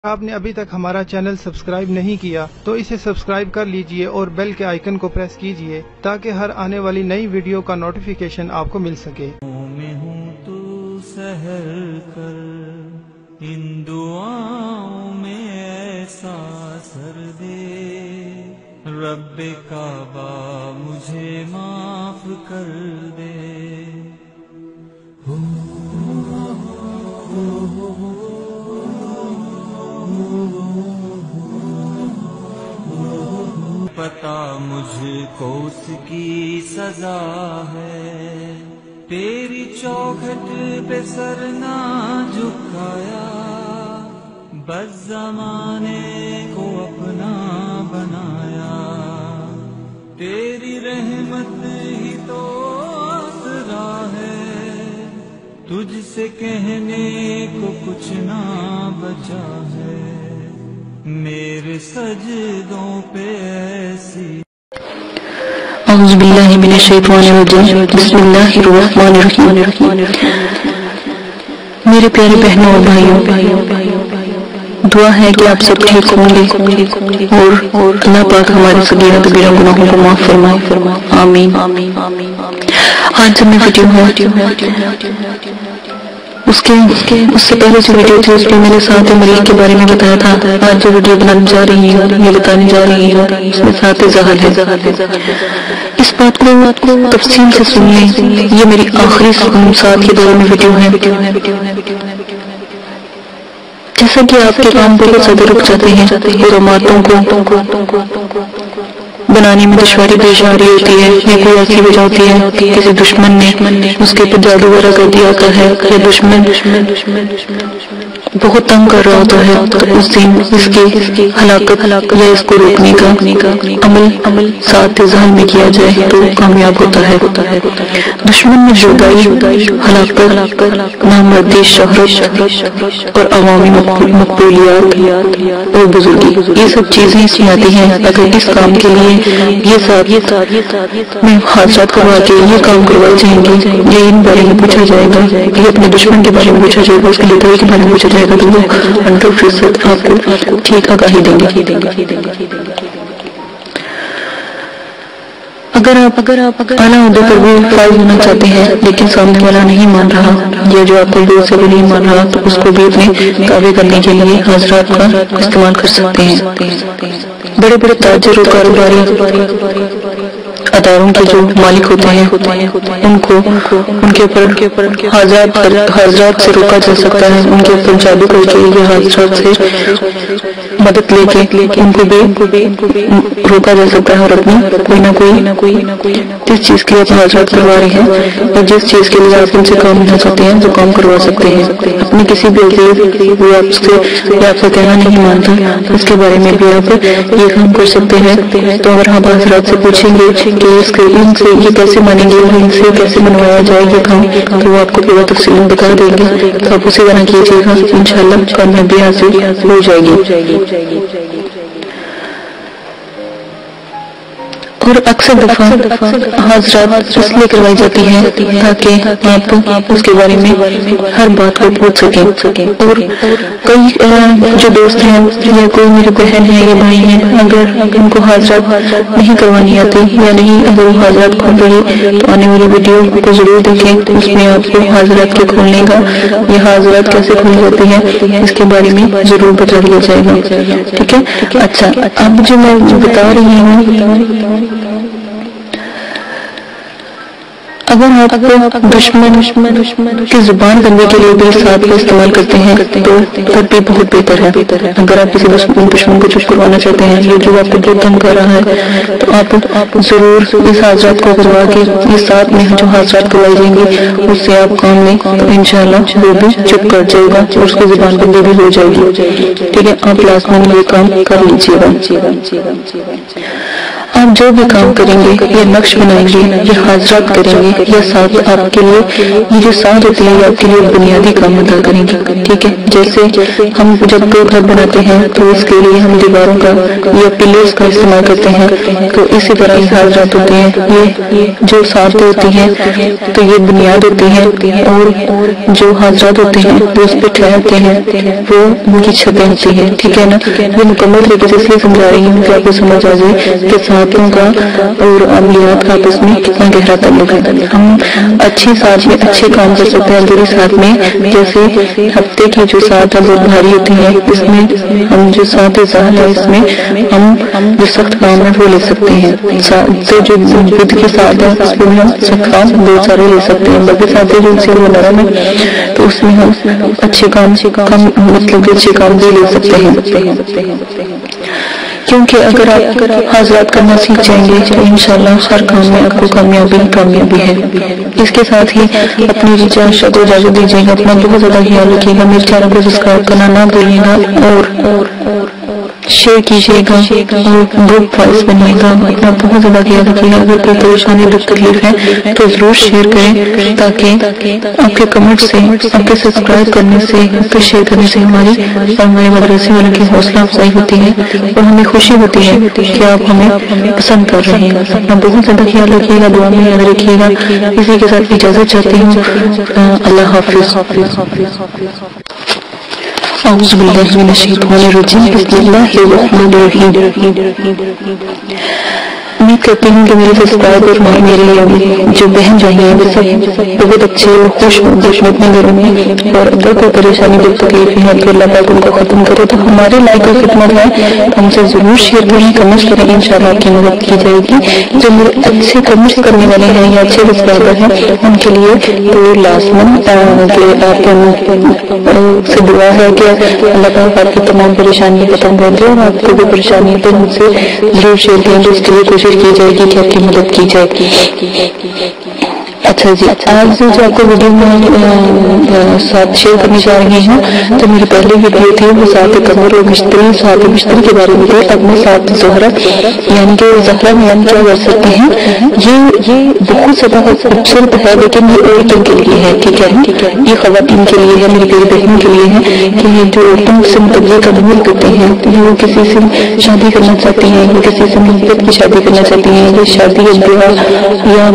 آپ نے ابھی تک ہمارا چینل سبسکرائب نہیں کیا تو اسے سبسکرائب کر لیجئے اور بیل کے آئیکن کو پریس کیجئے تاکہ ہر آنے والی نئی ویڈیو کا نوٹیفیکیشن آپ کو مل سکے۔ میں ہوں تو سحر کر ان دعاؤں میں ایسا اثر دے، رب کعبہ مجھے معاف کر دے۔ پتا مجھ کو اس کی سزا ہے، تیری چوکھٹ پہ سر نہ جھکایا، بس زمانے کو اپنا بنایا، تیری رحمت ہی تو آسرا ہے، تجھ سے کہنے کو کچھ نہ بچا ہے، میرے سجدوں پہ ایسی۔ اعوذ باللہ من الشیطان الرجیم، بسم اللہ الرحمن الرحیم۔ میرے پیارے بہنوں اور بھائیوں، دعا ہے کہ آپ سب ٹھیک ہوں گے اور اللہ پاک ہمارے صغیرہ کبیرہ گناہوں کو معاف فرمائے، آمین۔ آج جب میں ویڈیو اس سے پہلے جو ویڈیو تھی اس میں میرے ساتھ مریض کے بارے میں بتایا تھا۔ آج جو ویڈیو بنانے جا رہی ہوں یہ بتانے جا رہی ہوں اس میں ساتھ زحل ہے۔ اس بات کو تفصیل سے سن لیں، یہ میری آخری ساتھ کے بارے میں ویڈیو ہے۔ جیسا کہ آپ کے کام بہت زیادہ رک جاتے ہیں اور عمارتوں کو بنانے میں دشواری پیش آ رہی ہوتی ہے، یا کوئی ایسی وجہ ہوتی ہے کسی دشمن نے اس کے اوپر جادو وغیرہ کر دیا ہوتا ہے، یا دشمن بہت تنگ کر رہا ہوتا ہے، تو اس دن اس کی ہلاکت یا اس کو روکنے کا عمل ساتھ زحل میں کیا جائے تو کامیاب ہوتا ہے۔ دشمن میں جدائی، ہلاکت، نامردی، شہرت اور عوامی مقبولیات اور بزرگی، یہ سب چیزیں اس میں آتی ہیں۔ اگر اس کام کے لیے یہ ساتھ میں حاضرات کروا کے یہ کام کروائے جائیں گے، یہ ان بارے میں پوچھا جائے گا، یہ اپنے دشمن کے بارے میں پوچھا جائے گا، اس کی لڑائی کے بارے میں پوچھا جائے گا، تو وہ 100% آپ کو ٹھیک آگاہی دیں گے۔ اگر آپ اعلیٰ عہدے پر بھی فائز ہونا چاہتے ہیں لیکن سامنے والا نہیں مان رہا، یا جو آپ کو دور سے بھی نہیں مان رہا، تو اس کو بھی اپنے تابع کرنے کے لیے حضرات کا استعمال کر سکتے ہیں۔ بڑے بڑے تاجر اور کاروباری اداروں کے جو مالک ہوتے ہیں ان کے اوپر حضرات سے روکا جا سکتا ہے، ان کے اوپر جادو کر کے یا حضرات سے مدد لے کے ان کو بھی روکا جا سکتا ہے، اور اپنی کوئی نہ کوئی جس چیز کے آپ حضرات کروا رہے ہیں اور جس چیز کے لیے آپ ان سے کام لینا چاہتے ہیں وہ کام کروا سکتے ہیں۔ اپنی کسی بھی عزیز وہ آپ سے کہنا نہیں مانتا، اس کے بارے میں بھی آپ یہ کام کر سکتے ہیں۔ تو اگر ہم حضرات سے پوچھیں گے کہ ان سے یہ کیسے مانیں گے اور ان سے کیسے منوایا جائے یہ کام، تو وہ آپ کو پورا تفصیل بتا دیں گے، تو آپ اسی طرح کیجیے گا، انشاءاللہ کامیابی حاصل ہو جائے گی۔ اور اکثر دفعہ حضرات اس لیے کروائی جاتی ہے تاکہ آپ اس کے بارے میں ہر بات کو پوچھ سکیں، اور کئی جو دوست ہیں یا کوئی میری بہن ہے یا بھائی ہیں، اگر ان کو حضرات نہیں کروانی آتی یا نہیں، اگر وہ حضرات کھول رہی تو آنے والی ویڈیو کو ضرور دیکھیں، اس میں آپ کو حضرات کے کھولنے کا یا حضرات کیسے کھول جاتے ہیں اس کے بارے میں ضرور بتا دیا جائے گا، ٹھیک ہے۔ اچھا، اب جو میں بتا رہی ہوں، اگر آپ دشمن کی زبان کرنے کے لیے بھی ساتھ کو استعمال کرتے ہیں تو پھر بھی بہت بہتر ہے۔ اگر آپ کسی دشمن کو چپ کروانا چاہتے ہیں یا جو آپ کو بہت تنگ کر رہا ہے تو آپ ضرور اس حضرات کو کروا کے اس ساتھ میں جو حضرات کروائی جائیں گے اس سے آپ کام لیں تو انشاءاللہ وہ بھی چپ کر جائے گا اور اس کی زبان بندی بھی ہو جائے گی، ٹھیک ہے۔ آپ لازماً یہ کام کر لیجیے گا۔ آپ جو بھی کام کریں گے یا نقش بنائیں گے یا حاضرات کریں گے یا ساتھ آپ کے لیے یہ جو ساتھ ہوتی ہے یہ آپ کے لیے بنیادی کام ادا کریں گے. ٹھیک ہے، جیسے ہم جب کوئی گھر بناتے ہیں تو اس کے لیے ہم دیواروں کا یا پلرز کا استعمال کرتے ہیں، تو اسی طرح یہ حاضرات ہوتے ہیں، یہ جو ساتھ ہوتی ہیں تو یہ بنیاد ہوتی ہے، اور جو حاضرات ہوتے ہیں وہ اس پہ ٹھہرتے ہیں، وہ ان کی چھتیں ہوتی ہیں. ٹھیک ہے نا، یہ مکمل طریقے سے اس لیے سمجھا رہی ہوں کہ آپ کو سمجھ آ جائے کہ ساتھوں کا اور عملیات کا آپس میں کتنا گہرا تعلق ہے. ہم اچھے ساتھ میں اچھے کام کر سکتے ہیں بری ساتھ میں، جیسے ہفتے کی جو ساتھ ہے بہت بھاری ہوتی ہے، اس میں ہم جو ساتھ ہے اس میں ہم جو سخت کام ہے وہ لے سکتے ہیں. تو جو بدھ کے ساتھ ہے اس میں ہم سخت کام بہت سارے لے سکتے ہیں. باقی ساتھ جو ان سے وہ نرم ہے تو اس میں ہم اچھے کام مطلب اچھے کام بھی لے سکتے ہیں. کیونکہ اگر آپ حاضرات کرنا سیکھ جائیں گے تو انشاءاللہ ہر کام میں آپ کو کامیابی ہے. اس کے ساتھ ہی اپنی ریچارج کو اجازت دیجیے گا. اپنا بہت زیادہ خیال رکھیے گا. میرے چینل کو سبسکرائب کرنا نہ بھولیے گا اور شیئر کیجیے گا اور گروپ وائز بنائے گا. اپنا بہت زیادہ خیال رکھیے گا. اگر کوئی پریشانی دکھ تکلیف ہے تو ضرور شیئر کریں تاکہ آپ کے کمنٹ سے، آپ کے سبسکرائب کرنے سے، آپ کے شیئر کرنے سے ہمارے مدرسے والوں کی حوصلہ افزائی ہوتی ہے اور ہمیں خوشی ہوتی ہے کہ آپ ہمیں پسند کر رہے ہیں. اپنا بہت زیادہ خیال رکھیے گا. دعا میں یاد رکھیے گا. اسی کے ساتھ اجازت چاہتی ہوں. اللہ حافظ. اعوذ باللہ من الشیطان الرجیم. بسم اللہ الرحمن الرحیم. امید کرتی ہوں کہ میرے سبسکرائبر اور میرے جو بہن بھائی ہیں وہ سب بہت اچھے اور خوش ہوں اپنے گھروں میں، اور اگر کوئی پریشانی دکھ تکلیف ہے تو اللہ پاک ان کو ختم کرے. تو ہمارے لائک اور خدمت ہے ہم سے ضرور شیئر کریں، کمنٹس کریں. انشاءاللہ آپ کی مدد کی جائے گی. جو میرے اچھے کمنٹس کرنے والے ہیں یا اچھے سبسکرائبر ہیں ان کے لیے تو لازماً کہ آپ سے دعا ہے کہ اللہ پاک آپ کی تمام پریشانیاں ختم کر دے، اور آپ کو بھی پریشانی ہے تو مجھ سے ضرور شیئر کریں. تو اس کے لیے کوشش کی جائے گی کہ آپ کی مدد کی جائے. اچھا جی، آج جو آپ کو ویڈیو میں ساتھ شیئر کرنے جا رہی ہوں تو میری پہلی ویڈیو تھی وہ ساتھ کمر اور بستر کے بارے میں تھی. اب میں ساتھ زہرہ یعنی کہ زہرہ میں ہم کیا کر سکتے ہیں، یہ بہت زیادہ خوبصورت ہے لیکن یہ عورتوں کے لیے ہے. ٹھیک ہے، یہ خواتین کے لیے ہے، میری پیاری بہنوں کے لیے ہے کہ یہ جو عورتوں سے متعلق عمل کرتے ہیں، وہ کسی سے شادی کرنا چاہتی ہیں یا کسی سے محبت کی شادی کرنا چاہتی ہیں، یہ شادی یا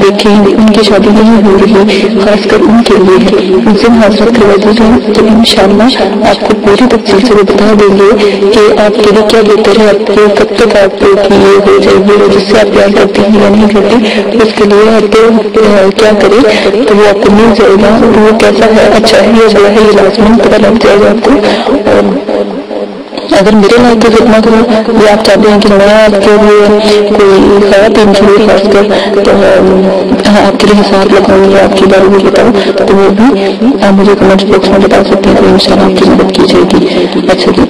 دیکھیں ان کی شادی نہیں ہو رہی، خاص کر ان کے لیے ہے. ان سے حاضرت کروا دی جائے تو انشاءاللہ آپ کو پوری تفصیل سے بتا دیں گے کہ آپ کے لیے کیا بہتر ہے، آپ کے کب تک آپ کی یہ ہو جائے گی، جس سے آپ پیار کرتے ہیں یا نہیں کرتے، اس کے لیے آپ کیا کریں تو وہ آپ کو مل جائے گا. وہ کیسا ہے، اچھا ہے یا برا ہے، یہ لازماً پتہ لگ جائے گا آپ کو. اگر میرے لائق کی خدمت ہو یا آپ چاہتے ہیں کہ میں آپ کے لیے کوئی خواتین کے لیے خاص کر تو آپ کے لیے حساب لگاؤں یا آپ کے بارے میں بتاؤں تو وہ بھی آپ مجھے کمنٹ باکس میں بتا سکتے ہیں، تو ان شاء اللہ آپ کی مدد کی جائے گی. اچھا جی،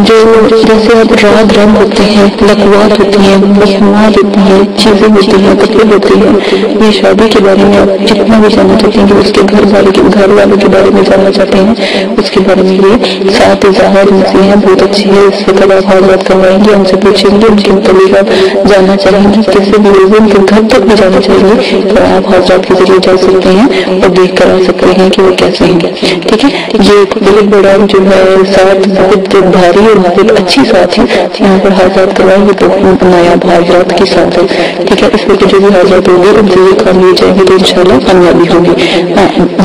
جو جیسے اب راگ رنگ ہوتے ہیں، لقوات ہوتی ہیں، مصنوعات ہوتی ہیں، چیزیں ہوتی ہیں، کپڑے ہوتے ہیں، یہ شادی کے بارے میں آپ جتنا بھی جاننا چاہتے ہیں کہ اس کے گھر والوں کے بارے میں جاننا چاہتے ہیں، اس کے بارے میں یہ ساتھ اظہار سے ہیں، بہت اچھی ہے. اس وقت آپ حاضرات کروائیں گے، ہم سے پوچھیں گے، ان کے متعلق آپ جاننا چاہیں گے، کسی بھی ان کے گھر تک بھی جانا چاہیں گے تو آپ حاضرات کے ذریعے جا سکتے ہیں اور دیکھ کر آ سکتے ہیں کہ وہ کیسے ہیں. ٹھیک ہے، یہ ایک بہت بڑا جو ہے ساتھ بہت بھاری اور بہت اچھی ساتھ ہے. یہاں پر حاضرات کروائیں گے تو نایاب حاضرات کی ساتھ ہے. ٹھیک ہے، اس وقت جو بھی حاضرات ہوگی ان سے یہ کام لیے جائیں گے تو انشاءاللہ کامیابی ہوگی.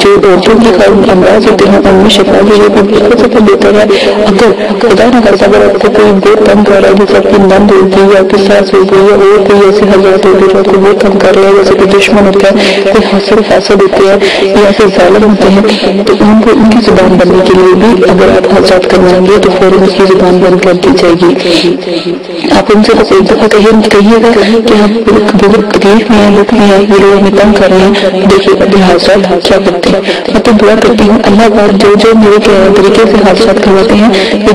جو عورتوں کے امراض ہوتے ہیں ان میں شفا بھی بہت زیادہ بہتر ہے. اگر خدا نہ کرتا اگر آپ کو کوئی بہت تنگ کر رہا ہے، جیسے آپ کی نند ہو گئی یا آپ کی ساس ہو گئی یا اور کوئی ایسی حضرات ہوگی جو آپ کو بہت تنگ کر رہے ہیں، جیسے کوئی دشمن ہوتا ہے، کوئی حسد ہوتے ہیں یا ایسے ظالم ہوتے ہیں، تو ان کو ان کی زبان بننے کے لیے بھی اگر آپ حضرات کروائیں گے تو فوراً اس کی زبان بند کر دی جائے گی. آپ ان سے بس ایک دفعہ کہیے گا کہ آپ بہت تکلیف میں ہیں، دکھ میں ہیں، یہ لوگ ہمیں تنگ کر رہے ہیں، دیکھیے ابھی حضرات کیا کرتے ہیں. میں تو دعا کرتی ہوں اللہ پاک جو میرے طریقے سے حادثات کرواتے ہیں،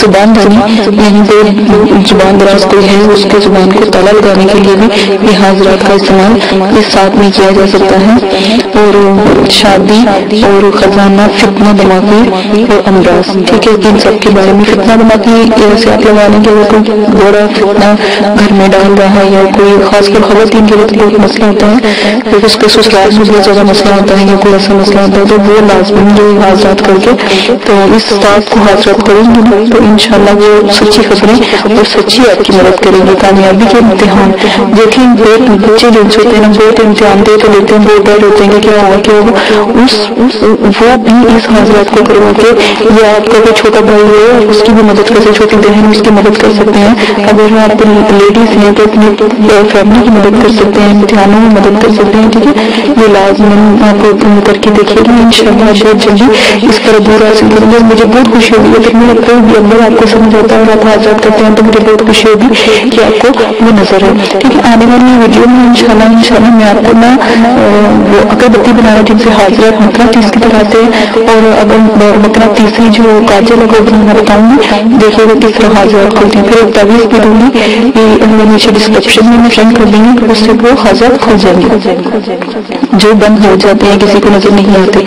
زبان داری، یعنی جو زبان دراز کوئی ہے اس کے زبان کو تالا لگانے کے لیے بھی یہ حاضرات کا استعمال اس ساتھ میں کیا جا سکتا ہے۔ اور شادی اور خزانہ، فتنہ دھماکے اور امراض، ٹھیک ہے، ان سب کے بارے میں فتنہ دھماکے ایسے آپ لگا لیں گے اگر کوئی بڑا فتنہ گھر میں ڈال رہا ہے یا کوئی خاص کر خواتین کے لیے بہت مسئلہ ہوتا ہے، پھر اس کے سسرال میں بہت زیادہ مسئلہ ہوتا ہے یا کوئی ایسا مسئلہ ہوتا ہے تو وہ لازمی جو حاضرات کر کے تو اس ساتھ کو حاضرات کریں گے تو انشاءاللہ وہ سچی خبریں اور سچی آپ کی مدد کریں گے۔ کامیابی کے امتحان دیکھیں، بہت بچے جو ہوتے ہیں بہت امتحان دے تو لیتے ہیں، بہت ڈر ہوتے ہیں کہ کیا ہوگا کیا ہوگا، وہ بھی اس حاضرات کو کروا کے یا آپ کا کوئی چھوٹا بھائی ہے اس کی بھی مدد کر سکتے، چھوٹی بہن اس کی مدد کر سکتے ہیں، اگر آپ لیڈیز ہیں تو اپنی فیملی کی مدد کر سکتے ہیں، امتحانوں میں مدد کر سکتے ہیں، ٹھیک ہے، یہ لازم آپ کر کے دیکھیے گا انشاءاللہ بہت جلدی اس پر عبور حاصل کریں گے۔ مجھے بہت خوشی ہوگی اگر میرا کوئی بھی اندر آپ کو سمجھ آتا ہے اور آپ حاضرات کرتے ہیں تو مجھے بہت خوشی ہوگی کہ آپ کو وہ نظر ہے، ٹھیک ہے۔ آنے والی ویڈیو میں انشاءاللہ میں آپ کو نا وہ اگربتی بنانا جن سے حاضرات مقناطیس کی طرح سے، اور اگر مقناطیسی جو کاجل لگا بنانا بتاؤں گی، دیکھیے گا کس طرح حاضرات کھلتی ہیں، پھر ایک تعویذ بھی دوں گی، یہ نیچے ڈسکرپشن میں سینڈ کر دیں گے، اس سے وہ حاضرات کھل جائیں گے جو بند ہو جاتے ہیں، کسی کو نظر نہیں آتے۔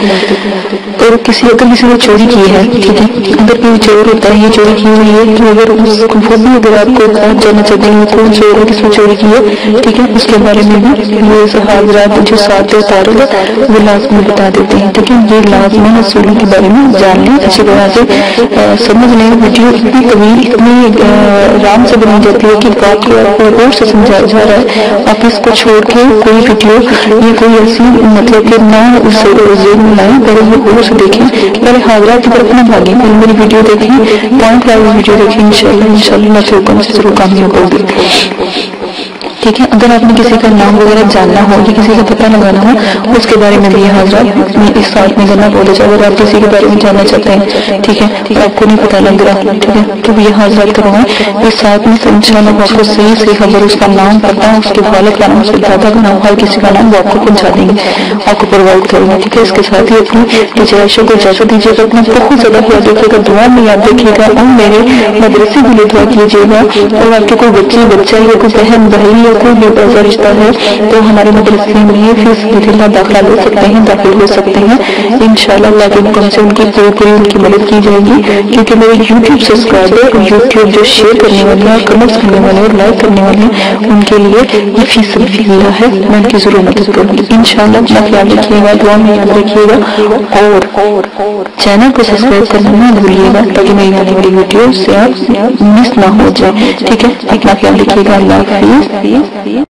اور اگر کسی نے چوری کی ہے، ٹھیک ہے، اگر کوئی چور ہوتا ہے یہ چوری کی ہوئی ہے تو اگر وہ بھی اگر آپ کو جاننا چاہتے ہیں کون چور ہے، کس نے چوری کی ہے، ٹھیک ہے، اس کے بارے میں بھی یہ حاضرات جو ساتھ تارل وہ لازمی بتا دیتے ہیں، ٹھیک ہے۔ یہ لازمی اصولوں کے بارے میں جان لیں، اچھی طرح سے سمجھ لیں۔ ویڈیو اتنی طویل اتنی آرام سے بنائی جاتی ہے کہ بات کو آپ کو اور سے سمجھایا جا رہا ہے، آپ اس کو چھوڑ کے کوئی ویڈیو یہ کوئی ایسی مطلب کہ نہ اس ذہن میں لائیں، پہلے یہ اور سے دیکھیں، پہلے حاضرات کی طرف نہ بھاگیں، پہلے میری ویڈیو دیکھیں، پوائنٹ وائز ویڈیو دیکھیں، انشاءاللہ میں حکم سے ضرور کامیاب ہوگی، ٹھیک ہے۔ اگر آپ نے کسی کا نام وغیرہ جاننا ہو یا کسی کا پتہ لگانا ہو اس کے بارے میں بھی یہ حاضرات اس ساتھ میں کرنا بولے جائے، اگر آپ کسی کے بارے میں جاننا چاہتے ہیں، ٹھیک ہے، آپ کو نہیں پتہ لگ رہا، ٹھیک ہے، تو یہ حاضرات کروائیں اس ساتھ میں، انشاءاللہ وہ آپ کو صحیح خبر، اس کا نام پتہ، اس کے والد کا نام، اس کے دادا کا نام، ہر کسی کا نام وہ آپ کو پہنچا دیں گے، آپ کو پرووائڈ کریں گے، ٹھیک ہے۔ اس کے ساتھ ہی اپنی ٹیچر کو اجازت دیجیے گا، اپنا بہت زیادہ خیال رکھیے گا، دعا میں یاد رکھیے گا، اور میرے مدرسے کے لیے دعا کیجیے گا، اور آپ کے کوئی بچہ یا کوئی بہن بھائی یا کوئی بھی ایسا رشتہ ہے تو ہمارے مدرسے میں فی سبیل اللہ داخلہ لے سکتے ہیں، داخل ہو سکتے ہیں، انشاءاللہ اللہ کے حکم سے ان کی پوری ان کی مدد کی جائے گی، کیونکہ میرے یوٹیوب سبسکرائبر یوٹیوب جو شیئر کرنے والے ہیں، کمنٹس کرنے والے اور لائک کرنے والے ہیں، ان کے لیے یہ فی سبیل اللہ ہے، میں ان کی ضرور مدد کروں گی انشاءاللہ۔ اپنا خیال رکھیے گا، دعا میں یاد رکھیے گا، اور چینل کو سبسکرائب کرنا نہ بھولیے گا تاکہ میری آنے والی ویڈیو سے آپ مس نہ ہو جائے، ٹھیک ہے۔ اپنا خیال رکھیے گا، اللہ حافظ۔